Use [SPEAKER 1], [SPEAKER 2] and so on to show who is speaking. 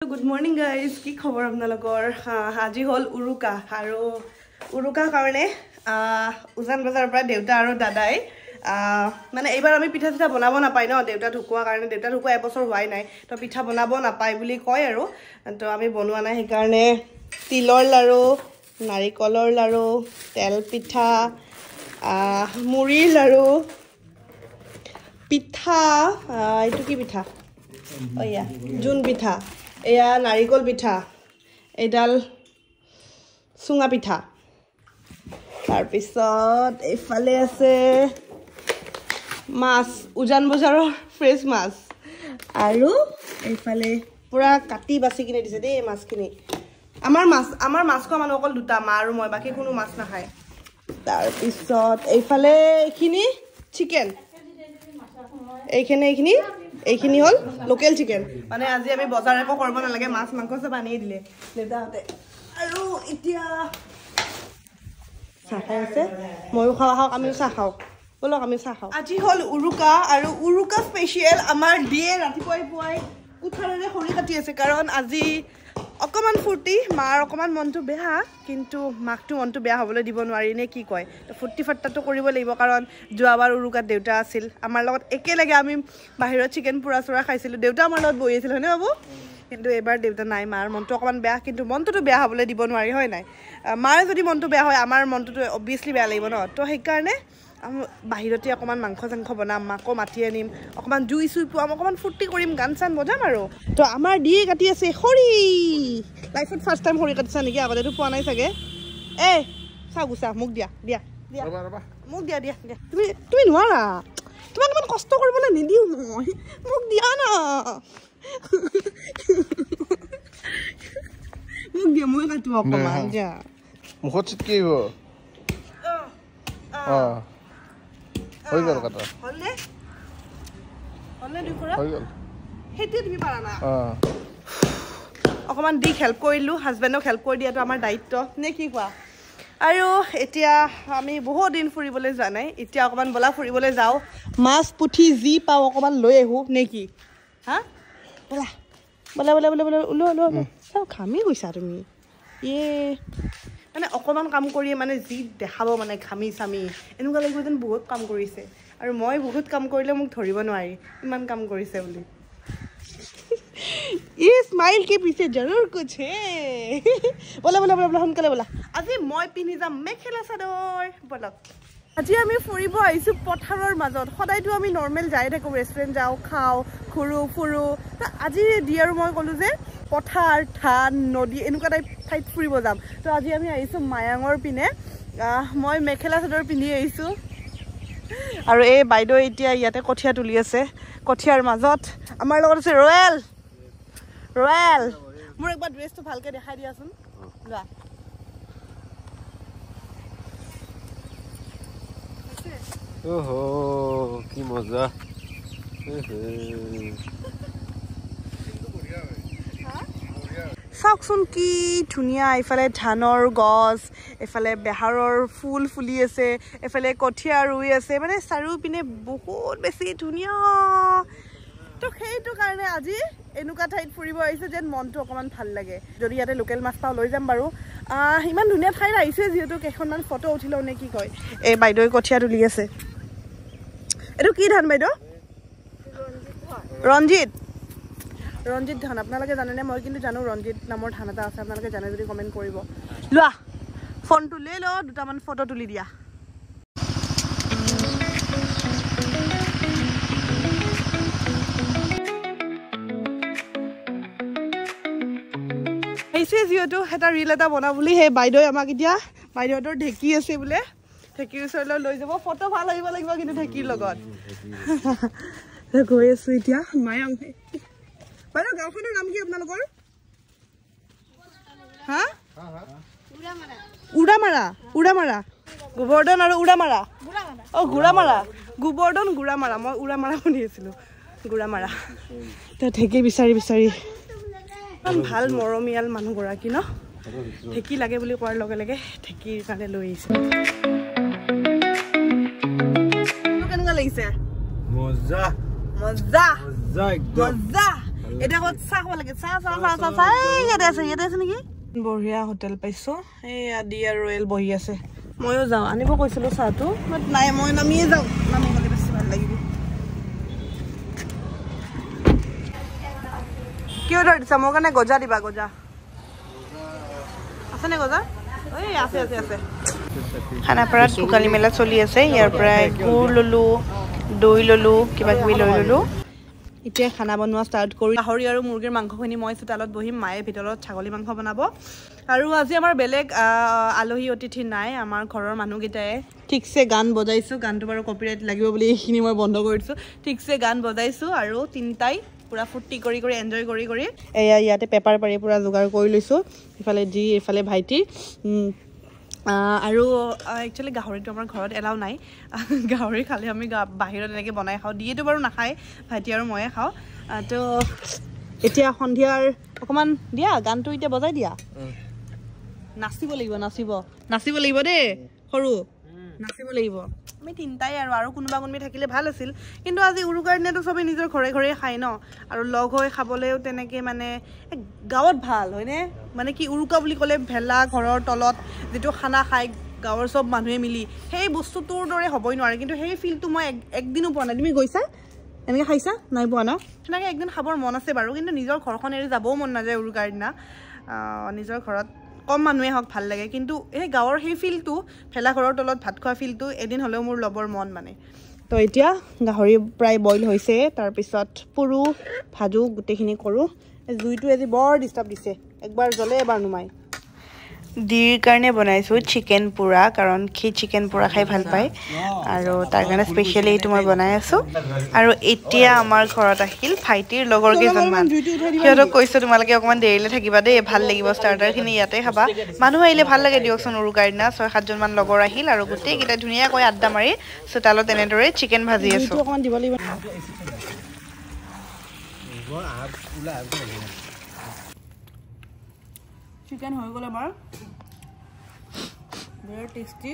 [SPEAKER 1] Good morning guys, কি খবৰ আপোনালোকৰ আজি হল উৰুকা আৰু উৰুকা কাৰণে উজান বজাৰৰ পৰা দেউতা আৰু দাদাই মানে এইবাৰ আমি পিঠা চিঠা বনাব নাপাই ন দেউতা ঢুকুৱা কাৰণে দেউতা ঢুকুৱা এবছৰ হোৱাই নাই তো পিঠা বনাব নাপাই বুলি কয় আৰু তো আমি বনোৱা নাই সেইকাৰণে তিলৰ লাৰু নাৰিকলৰ লাৰু তেল পিঠা মুড়িৰ লাৰু পিঠা এইটো কি পিঠা ওয়া জুন পিঠা এয়া নাৰিকল পিঠা এডাল সুঙা পিঠা তাৰ পিছত এফালে আছে মাছ উজান বজাৰৰ ফ্ৰেছ মাছ আৰু এফালে পুৰা কাটি বাছি কিনে দিছে দেই মাছখিনি আমাৰ মাছ খোৱা মানুহ অকল দুটা মা আৰু মই বাকি কোনো মাছ নাখায় তাৰ পিছত এইফালে এইখিনি চিকেন এইখিনি হল লোকেল চিকেন মানে আজি আমি বজাৰ একো কৰিব নালাগে মাছ মাংস সব আনি দিলে দেউতাহঁতে আৰু এতিয়া চাহ খাই আছে ময়ো খাওঁ আমিও চাহ খাওঁ বলক আমি চাহ খাওঁ আজি হল উৰুকা আৰু উৰুকা স্পেচিয়েল আমাৰ দিয়ে ৰাতিপুৱাই পুৱাই কুঠাৰেৰে খৰি কাটি আছে কাৰণ আজি অকমান ফুৰ্তি মাৰ অকমান মনটো বেয়া কিন্তু মাকটো মনটো বেয়া হ'বলৈ দিব নোৱাৰি নে কি কয় তো ফুৰ্তি ফাট্টাটো কৰিব লাগিব কাৰণ যোৱাবাৰ উৰুকাত দেউতা আছিল আমাৰ লগত একেলগে আমি বাহিৰত চিকেন পুৰা চুৰা খাইছিলোঁ দেউতা আমাৰ লগত বহি আছিল হয়নে বাবু কিন্তু এবাৰ দেউতা নাই মাৰ মনটো অকমান বেয়া কিন্তু মনটোতো বেয়া হ'বলৈ দিব নোৱাৰি হয় নাই মাৰ যদি মনটো বেয়া হয় আমাৰ মনটোতো অবভিয়াছলি বেয়া লাগিব ন তো সেইকাৰণে বাহিৰতে অকমান মাংস চাংখ বনাম মাকো মাতি আনিম অকমান জুই চুই পুৱাম অকমান ফুৰ্তি কৰিম গান চান বজাম আৰু তো আমাৰ দিয়ে কাটি আছে খৰি লাইফত ফাৰ্ষ্ট টাইম খৰি কাটিছা নেকি আগতেতো পোৱা নাই চাগে চাহ গুচা মোক দিয়া মোক দিয়া তুমি নোৱাৰা তোমাক ইমান কষ্ট কৰিবলৈ নিদিওঁ মই মোক দিয়া না মোক দিয়া মই কাটো অকমান যা
[SPEAKER 2] মুখত চিটকিব হৈ গ'ল কাটা
[SPEAKER 1] হলনে দুখৰা
[SPEAKER 2] হৈ গ'ল
[SPEAKER 1] সেইটোৱে তুমি পাৰা না অকমান দি হেল্প কৰিলোঁ হাজবেণ্ডক হেল্প কৰি দিয়াটো আমাৰ দায়িত্ব নে কি কোৱা আৰু এতিয়া আমি বহুত দিন ফুৰিবলৈ যোৱা নাই এতিয়া অকমান বলা ফুৰিবলৈ যাওঁ মাছ পুঠি যি পাওঁ অকমান লৈ আহোঁ নে কি হা বলা ওলো চাওঁ ঘামি গৈছা তুমি মানে অকমান কাম কৰি মানে যি দেখাব মানে ঘামি চামি এনেকুৱা লাগিব যেন বহুত কাম কৰিছে আৰু মই বহুত কাম কৰিলে মোক ধৰিব নোৱাৰি ইমান কাম কৰিছে বুলি ये स्माइल के पीछे जरूर कुछ है बोला সোনকালে बोला আজি মই পিন্ধি যাম মেখেলা চাদৰ বলক আজি আমি ফুৰিব আহিছোঁ পথাৰৰ মাজত সদায়তো আমি নৰ্মেল যাই থাকোঁ ৰেষ্টুৰেণ্ট যাওঁ খাওঁ ফুৰো তো আজি দি আৰু মই ক'লোঁ যে পথাৰ ধান নদী এনেকুৱা টাইপ ঠাইত ফুৰিব যাম তো আজি আমি আহিছোঁ মায়াঙৰ পিনে মই মেখেলা চাদৰ পিন্ধি আহিছোঁ আৰু এই বাইদেউ এতিয়া ইয়াতে কঠীয়া তুলি আছে কঠীয়াৰ মাজত আমাৰ লগত আছে ৰয়েল মোৰ একবাৰ ড্ৰেছটো ভালকৈ দেখাই দিয়াচোন লোৱা
[SPEAKER 2] ওহো কি মজা
[SPEAKER 1] চাওকচোন কি ধুনীয়া এইফালে ধানৰ গছ এইফালে বেহাৰৰ ফুল ফুলি আছে এইফালে কঠীয়া ৰুই আছে মানে চাৰিওপিনে বহুত বেছি ধুনীয়া তো সেইটো কাৰণে আজি এনেকুৱা ঠাইত ফুৰিব আহিছোঁ যেন মনটো অকণমান ভাল লাগে যদি ইয়াতে লোকেল মাছ পাওঁ লৈ যাম বাৰু ইমান ধুনীয়া ঠাইত আহিছে যিহেতু কেইখনমান ফটো উঠি লওঁ নে কি কয় এই বাইদেৱে কঠীয়া তুলি আছে এইটো কি ধান বাইদেউ ৰঞ্জিত ধান আপোনালোকে জানেনে মই কিন্তু জানো ৰঞ্জিত নামৰ ধান এটা আছে আপোনালোকে জানে যদি কমেণ্ট কৰিব লোৱা ফোনটো লৈ ল দুটামান ফটো তুলি দিয়া আহিছে যিহেতু এটা ৰিল এটা বনাওঁ বুলি সেই বাইদেৱে আমাক এতিয়া বাইদেউহঁতৰ ঢেঁকী আছে বোলে ঢেঁকীৰ ওচৰলৈ লৈ যাব ফটো ভাল আহিব লাগিব কিন্তু ঢেঁকীৰ লগত গৈ আছোঁ এতিয়া মায়াং বাইদেউ গাঁওখনৰ নাম কি আপোনালোকৰ হা উৰামাৰা গোবৰ্ধন আৰু উৰামাৰা গোবৰ্ধন মই উৰামাৰা শুনি আছিলোঁ গুড়ামাৰা তো ঢেঁকী বিচাৰি ইমান ভাল মৰমীয়াল মানুহগৰাকী ন ঢেঁকী লাগে বুলি কোৱাৰ লগে লগে ঢেঁকীৰ কাৰণে লৈ আহিছে কেনেকুৱা লাগিছে
[SPEAKER 2] মজা
[SPEAKER 1] মজা
[SPEAKER 2] মজা একদম
[SPEAKER 1] মজা এটা ক'ত চাহ খাব লাগে চাহ ইয়াতে আছে নেকি বঢ়িয়া হোটেল পাইছো এই আদি আৰু ৰয়েল বহি আছে ময়ো যাওঁ আনিব কৈছিলো চাহটো বাট নাই মই নামিয়ে যাওঁ নামি গ'লে বেছি ভাল লাগিব কি অৰ্ডাৰ দিছা মোৰ কাৰণে গজা দিবা গজা আছেনে গজা এই আছে খানাপাৰাত ভোগালী মেলা চলি আছে ইয়াৰ পৰা গুড় ললো দৈ ললো কিবা কিবি লৈ ললো এতিয়া খানা বনোৱা ষ্টাৰ্ট কৰি গাহৰি আৰু মুৰ্গীৰ মাংসখিনি মই চোতালত বহিম মায়ে ভিতৰত ছাগলী মাংস বনাব আৰু আজি আমাৰ বেলেগ আলহী অতিথি নাই আমাৰ ঘৰৰ মানুহকেইটাই ঠিকছে গান বজাইছোঁ গানটো বাৰু কপিৰাইট লাগিব বুলি এইখিনি মই বন্ধ কৰি দিছোঁ ঠিকছে গান বজাইছোঁ আৰু তিনিটাই পুৰা ফূৰ্তি কৰি এনজয় কৰি এয়া ইয়াতে পেপাৰ পাৰি পুৰা যোগাৰ কৰি লৈছোঁ ইফালে জি ইফালে ভাইটি আৰু একচুৱেলি গাহৰিটো আমাৰ ঘৰত এলাও নাই গাহৰি খালে আমি বাহিৰত এনেকৈ বনাই খাওঁ দিয়েতো বাৰু নাখায় ভাইটি আৰু ময়ে খাওঁ তো এতিয়া সন্ধিয়াৰ অকণমান দিয়া গানটো এতিয়া বজাই দিয়া নাচিব লাগিব দেই সৰু নাচিব লাগিব আমি তিনিটাই আৰু কোনোবা থাকিলে ভাল আছিল কিন্তু আজি উৰুকাৰ দিনাতো চবেই নিজৰ ঘৰে খায় ন আৰু লগ হৈ খাবলৈও তেনেকৈ মানে গাঁৱত ভাল হয়নে মানে কি উৰুকা বুলি ক'লে ভেলা ঘৰৰ তলত যিটো খানা খায় গাঁৱৰ চব মানুহে মিলি সেই বস্তুটোৰ দৰে হ'বই নোৱাৰে কিন্তু সেই ফিলটো মই একদিনো পোৱা নাই তুমি গৈছা এনেকৈ খাইছা নাই পোৱা ন সেনেকৈ একদিন খাবৰ মন আছে বাৰু কিন্তু নিজৰ ঘৰখন এৰি যাবও মন নাযায় উৰুকাৰ দিনা নিজৰ ঘৰত কম মানুহে হওক ভাল লাগে কিন্তু এই গাঁৱৰ সেই ফিলটো ভেলাঘৰৰ তলত ভাত খোৱা ফিলটো এদিন হ'লেও মোৰ ল'বৰ মন মানে তো এতিয়া গাহৰি প্ৰায় বইল হৈছে তাৰপিছত পুৰো ভাজো গোটেইখিনি কৰোঁ জুইটো আজি বৰ ডিষ্টাৰ্ব দিছে একবাৰ জ্বলে এবাৰ নুমাই দিৰ কাৰণে বনাইছোঁ চিকেন পোৰা কাৰণ সি চিকেন পোৰা খাই ভাল পায় আৰু তাৰ কাৰণে স্পেচিয়েলি এইটো মই বনাই আছোঁ আৰু এতিয়া আমাৰ ঘৰত আহিল ভাইটিৰ লগৰ কেইজনমান সিহঁতক কৈছোঁ তোমালোকে অকণমান দেৰিলৈ থাকিবা দেই ভাল লাগিব ষ্টাৰ্টাৰখিনি ইয়াতে খাবা মানুহ আহিলে ভাল লাগে দিয়কচোন উৰুকাৰ দিনা 6-7জনমান লগৰ আহিল আৰু গোটেইকেইটা ধুনীয়াকৈ আড্ডা মাৰি চোতালত তেনেদৰে চিকেন ভাজি আছোঁ অকণমান দিব লাগিব চিকেন হৈ গ'ল আমাৰ very tasty